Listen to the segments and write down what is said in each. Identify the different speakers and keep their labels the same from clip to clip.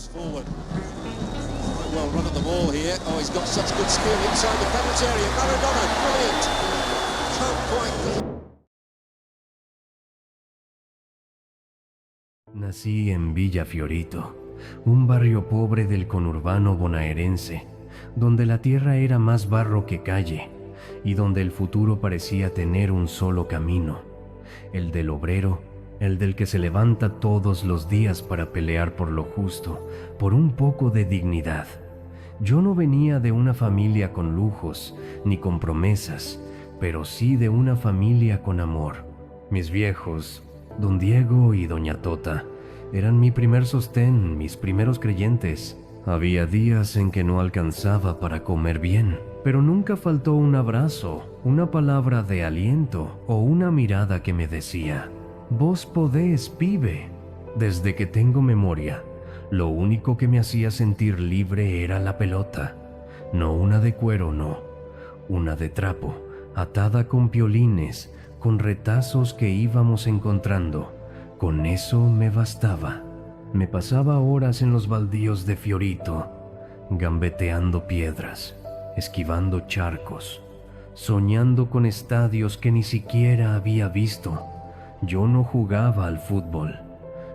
Speaker 1: Forward. Quite well run at the ball here. Oh, he's got such good skill inside the penalty area. Maradona, brilliant. Can't quite.
Speaker 2: Nací en Villa Fiorito, un barrio pobre del conurbano bonaerense, donde la tierra era más barro que calle y donde el futuro parecía tener un solo camino, el del obrero, el del que se levanta todos los días para pelear por lo justo, por un poco de dignidad. Yo no venía de una familia con lujos ni con promesas, pero sí de una familia con amor. Mis viejos, don Diego y doña Tota, eran mi primer sostén, mis primeros creyentes. Había días en que no alcanzaba para comer bien, pero nunca faltó un abrazo, una palabra de aliento o una mirada que me decía: «Vos podés, pibe». Desde que tengo memoria, lo único que me hacía sentir libre era la pelota. No una de cuero, no. Una de trapo, atada con piolines, con retazos que íbamos encontrando. Con eso me bastaba. Me pasaba horas en los baldíos de Fiorito, gambeteando piedras, esquivando charcos, soñando con estadios que ni siquiera había visto. Yo no jugaba al fútbol,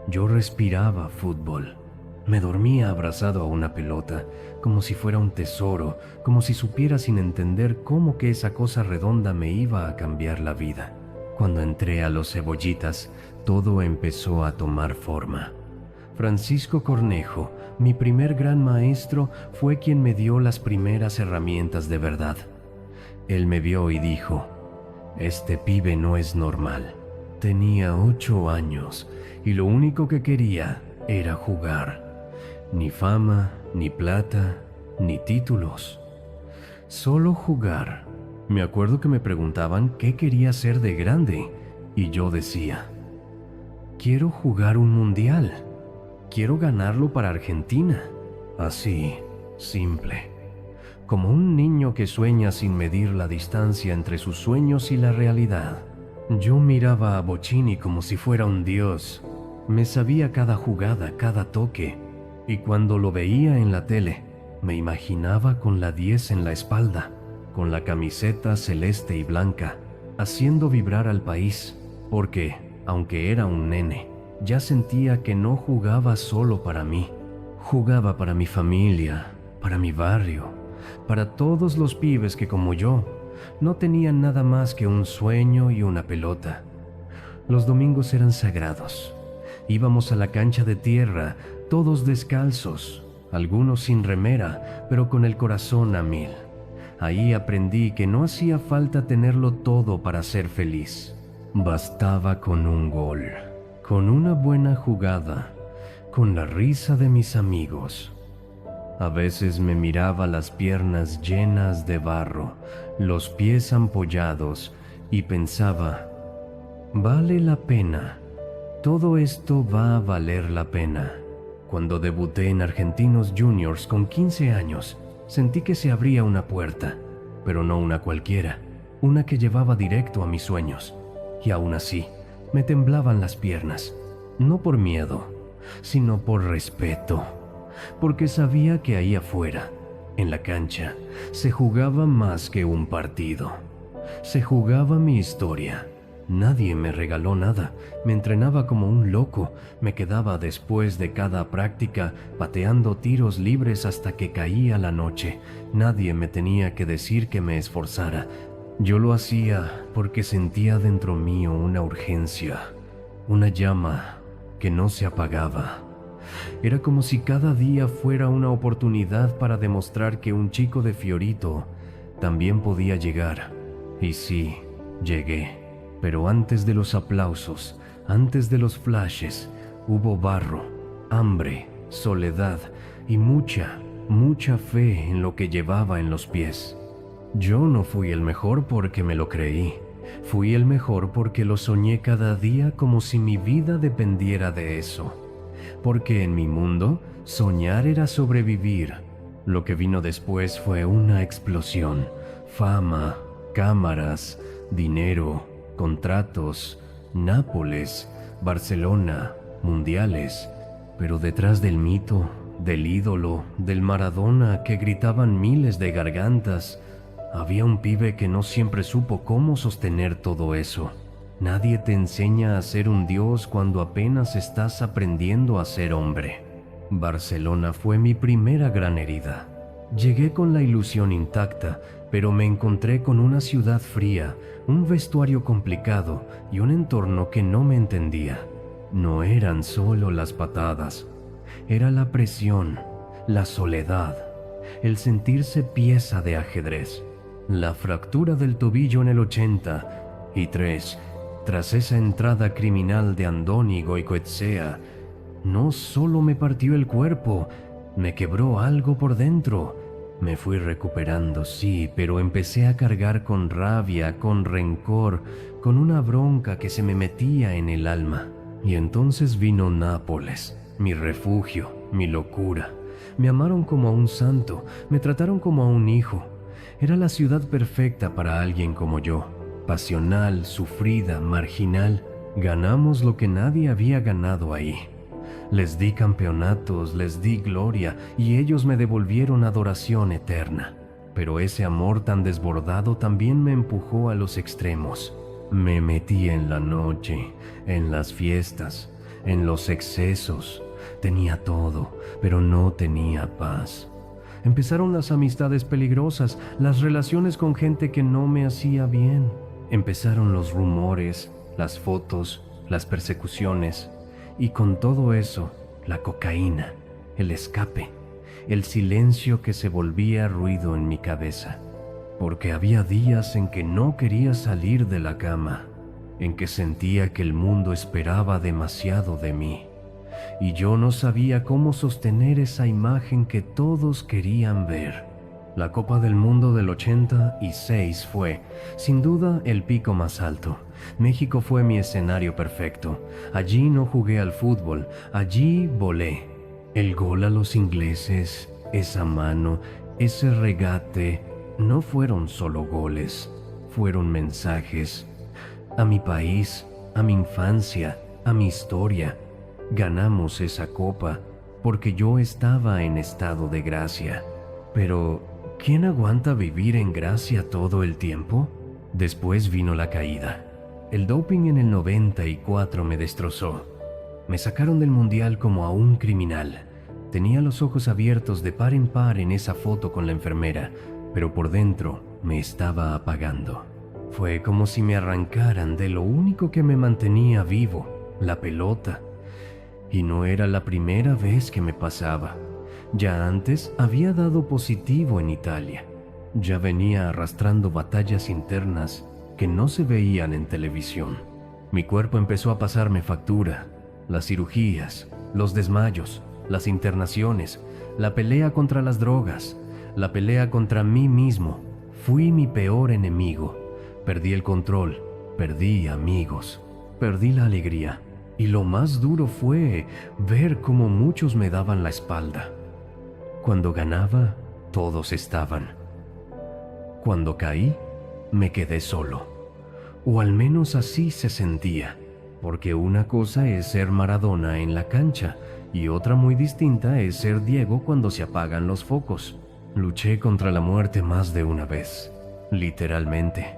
Speaker 2: yo respiraba fútbol. Me dormía abrazado a una pelota, como si fuera un tesoro, como si supiera sin entender cómo que esa cosa redonda me iba a cambiar la vida. Cuando entré a los Cebollitas, todo empezó a tomar forma. Francisco Cornejo, mi primer gran maestro, fue quien me dio las primeras herramientas de verdad. Él me vio y dijo: «Este pibe no es normal». Tenía 8 años y lo único que quería era jugar. Ni fama, ni plata, ni títulos. Solo jugar. Me acuerdo que me preguntaban qué quería ser de grande y yo decía: «Quiero jugar un mundial. Quiero ganarlo para Argentina». Así, simple. Como un niño que sueña sin medir la distancia entre sus sueños y la realidad. Yo miraba a Bocchini como si fuera un dios. Me sabía cada jugada, cada toque. Y cuando lo veía en la tele, me imaginaba con la 10 en la espalda, con la camiseta celeste y blanca, haciendo vibrar al país. Porque, aunque era un nene, ya sentía que no jugaba solo para mí. Jugaba para mi familia, para mi barrio, para todos los pibes que como yo no tenían nada más que un sueño y una pelota. Los domingos eran sagrados. Íbamos a la cancha de tierra, todos descalzos, algunos sin remera, pero con el corazón a 1000. Ahí aprendí que no hacía falta tenerlo todo para ser feliz. Bastaba con un gol, con una buena jugada, con la risa de mis amigos. A veces me miraba las piernas llenas de barro, los pies ampollados, y pensaba: vale la pena, todo esto va a valer la pena. Cuando debuté en Argentinos Juniors con 15 años, sentí que se abría una puerta, pero no una cualquiera, una que llevaba directo a mis sueños. Y aún así, me temblaban las piernas, no por miedo, sino por respeto. Porque sabía que ahí afuera, en la cancha, se jugaba más que un partido. Se jugaba mi historia. Nadie me regaló nada. Me entrenaba como un loco. Me quedaba después de cada práctica pateando tiros libres hasta que caía la noche. Nadie me tenía que decir que me esforzara. Yo lo hacía porque sentía dentro mío una urgencia, una llama que no se apagaba. Era como si cada día fuera una oportunidad para demostrar que un chico de Fiorito también podía llegar. Y sí, llegué. Pero antes de los aplausos, antes de los flashes, hubo barro, hambre, soledad y mucha fe en lo que llevaba en los pies. Yo no fui el mejor porque me lo creí. Fui el mejor porque lo soñé cada día como si mi vida dependiera de eso. Porque en mi mundo, soñar era sobrevivir. Lo que vino después fue una explosión. Fama, cámaras, dinero, contratos, Nápoles, Barcelona, mundiales. Pero detrás del mito, del ídolo, del Maradona que gritaban miles de gargantas. Había un pibe que no siempre supo cómo sostener todo eso. Nadie te enseña a ser un dios cuando apenas estás aprendiendo a ser hombre. Barcelona fue mi primera gran herida. Llegué con la ilusión intacta, pero me encontré con una ciudad fría, un vestuario complicado y un entorno que no me entendía. No eran solo las patadas, era la presión, la soledad, el sentirse pieza de ajedrez. La fractura del tobillo en el 83, tras esa entrada criminal de Andoni Goicoechea, no solo me partió el cuerpo, me quebró algo por dentro. Me fui recuperando, sí, pero empecé a cargar con rabia, con rencor, con una bronca que se me metía en el alma. Y entonces vino Nápoles, mi refugio, mi locura. Me amaron como a un santo, me trataron como a un hijo. Era la ciudad perfecta para alguien como yo. Pasional, sufrida, marginal. Ganamos lo que nadie había ganado ahí. Les di campeonatos, les di gloria y ellos me devolvieron adoración eterna. Pero ese amor tan desbordado también me empujó a los extremos. Me metí en la noche, en las fiestas, en los excesos. Tenía todo, pero no tenía paz. Empezaron las amistades peligrosas, las relaciones con gente que no me hacía bien. Empezaron los rumores, las fotos, las persecuciones. Y con todo eso, la cocaína, el escape, el silencio que se volvía ruido en mi cabeza. Porque había días en que no quería salir de la cama, en que sentía que el mundo esperaba demasiado de mí. Y yo no sabía cómo sostener esa imagen que todos querían ver. La Copa del Mundo del 86 fue, sin duda, el pico más alto. México fue mi escenario perfecto. Allí no jugué al fútbol, allí volé. El gol a los ingleses, esa mano, ese regate, no fueron solo goles, fueron mensajes. A mi país, a mi infancia, a mi historia. Ganamos esa copa porque yo estaba en estado de gracia. Pero, ¿quién aguanta vivir en gracia todo el tiempo? Después vino la caída. El doping en el 94 me destrozó. Me sacaron del mundial como a un criminal. Tenía los ojos abiertos de par en par en esa foto con la enfermera, pero por dentro me estaba apagando. Fue como si me arrancaran de lo único que me mantenía vivo, la pelota. Y no era la primera vez que me pasaba. Ya antes había dado positivo en Italia. Ya venía arrastrando batallas internas que no se veían en televisión. Mi cuerpo empezó a pasarme factura. Las cirugías, los desmayos, las internaciones, la pelea contra las drogas, la pelea contra mí mismo. Fui mi peor enemigo. Perdí el control, perdí amigos, perdí la alegría. Y lo más duro fue ver cómo muchos me daban la espalda. Cuando ganaba, todos estaban. Cuando caí, me quedé solo. O al menos así se sentía, porque una cosa es ser Maradona en la cancha y otra muy distinta es ser Diego cuando se apagan los focos. Luché contra la muerte más de una vez, literalmente.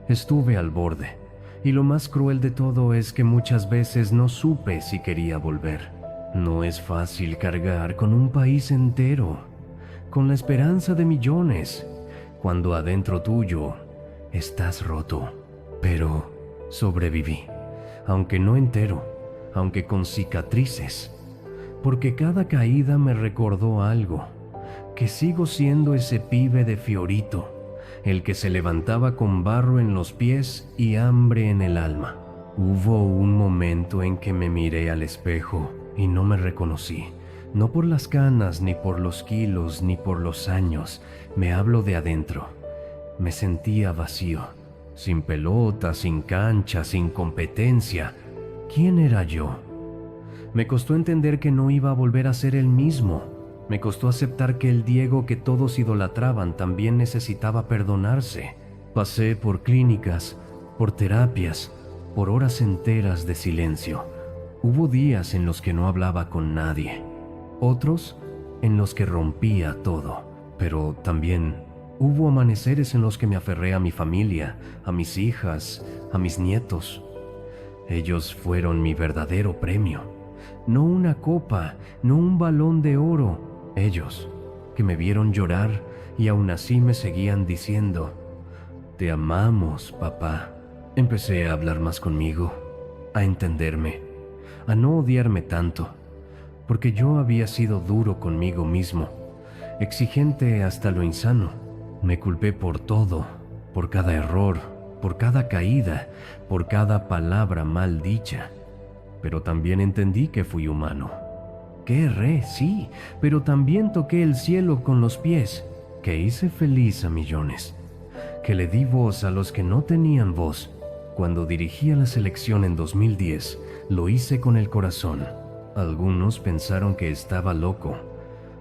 Speaker 2: Estuve al borde, y lo más cruel de todo es que muchas veces no supe si quería volver. No es fácil cargar con un país entero, con la esperanza de millones, cuando adentro tuyo estás roto. Pero sobreviví, aunque no entero, aunque con cicatrices, porque cada caída me recordó algo, que sigo siendo ese pibe de Fiorito, el que se levantaba con barro en los pies y hambre en el alma. Hubo un momento en que me miré al espejo y no me reconocí, no por las canas, ni por los kilos, ni por los años. Me hablo de adentro. Me sentía vacío, sin pelota, sin cancha, sin competencia. ¿Quién era yo? Me costó entender que no iba a volver a ser el mismo. Me costó aceptar que el Diego que todos idolatraban también necesitaba perdonarse. Pasé por clínicas, por terapias, por horas enteras de silencio. Hubo días en los que no hablaba con nadie. Otros en los que rompía todo, pero también hubo amaneceres en los que me aferré a mi familia, a mis hijas, a mis nietos. Ellos fueron mi verdadero premio. No una copa, no un balón de oro. Ellos, que me vieron llorar y aún así me seguían diciendo: «Te amamos, papá». Empecé a hablar más conmigo, a entenderme, a no odiarme tanto, porque yo había sido duro conmigo mismo, exigente hasta lo insano. Me culpé por todo, por cada error, por cada caída, por cada palabra mal dicha. Pero también entendí que fui humano, que erré, sí, pero también toqué el cielo con los pies, que hice feliz a millones, que le di voz a los que no tenían voz. Cuando dirigí la selección en 2010, lo hice con el corazón. Algunos pensaron que estaba loco,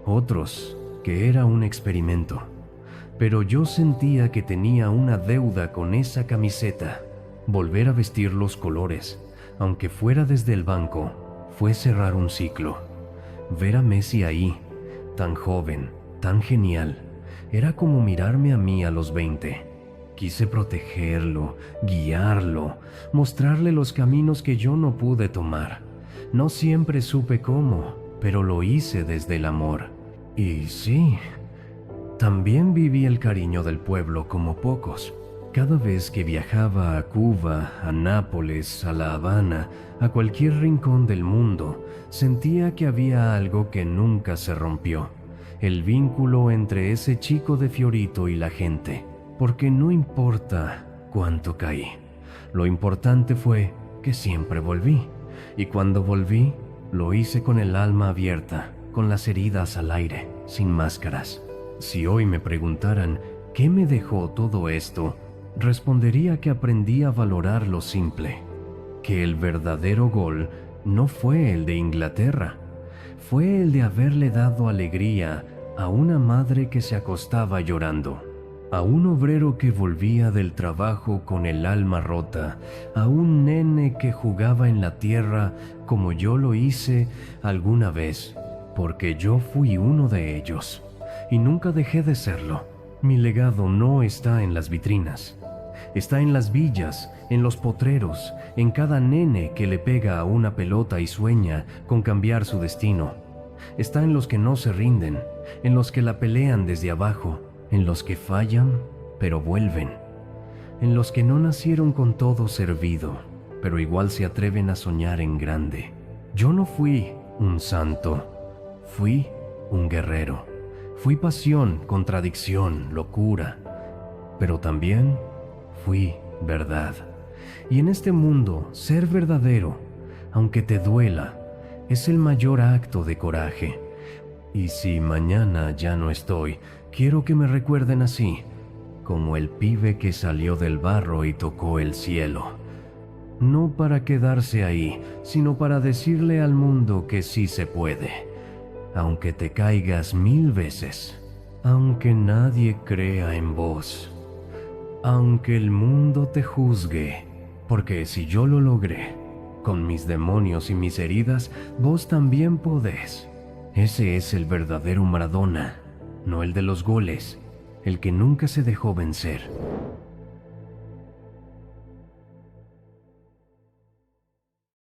Speaker 2: otros que era un experimento, pero yo sentía que tenía una deuda con esa camiseta. Volver a vestir los colores, aunque fuera desde el banco, fue cerrar un ciclo. Ver a Messi ahí, tan joven, tan genial, era como mirarme a mí a los 20. Quise protegerlo, guiarlo, mostrarle los caminos que yo no pude tomar. No siempre supe cómo, pero lo hice desde el amor. Y sí, también viví el cariño del pueblo como pocos. Cada vez que viajaba a Cuba, a Nápoles, a La Habana, a cualquier rincón del mundo, sentía que había algo que nunca se rompió. El vínculo entre ese chico de Fiorito y la gente. Porque no importa cuánto caí, lo importante fue que siempre volví. Y cuando volví, lo hice con el alma abierta, con las heridas al aire, sin máscaras. Si hoy me preguntaran qué me dejó todo esto, respondería que aprendí a valorar lo simple, que el verdadero gol no fue el de Inglaterra, fue el de haberle dado alegría a una madre que se acostaba llorando, a un obrero que volvía del trabajo con el alma rota, a un nene que jugaba en la tierra como yo lo hice alguna vez, porque yo fui uno de ellos y nunca dejé de serlo. Mi legado no está en las vitrinas, está en las villas, en los potreros, en cada nene que le pega a una pelota y sueña con cambiar su destino. Está en los que no se rinden, en los que la pelean desde abajo, en los que fallan, pero vuelven, en los que no nacieron con todo servido, pero igual se atreven a soñar en grande. Yo no fui un santo, fui un guerrero. Fui pasión, contradicción, locura, pero también fui verdad. Y en este mundo, ser verdadero, aunque te duela, es el mayor acto de coraje. Y si mañana ya no estoy, quiero que me recuerden así, como el pibe que salió del barro y tocó el cielo. No para quedarse ahí, sino para decirle al mundo que sí se puede, aunque te caigas 1000 veces, aunque nadie crea en vos, aunque el mundo te juzgue, porque si yo lo logré, con mis demonios y mis heridas, vos también podés. Ese es el verdadero Maradona, no el de los goles, el que nunca se dejó vencer.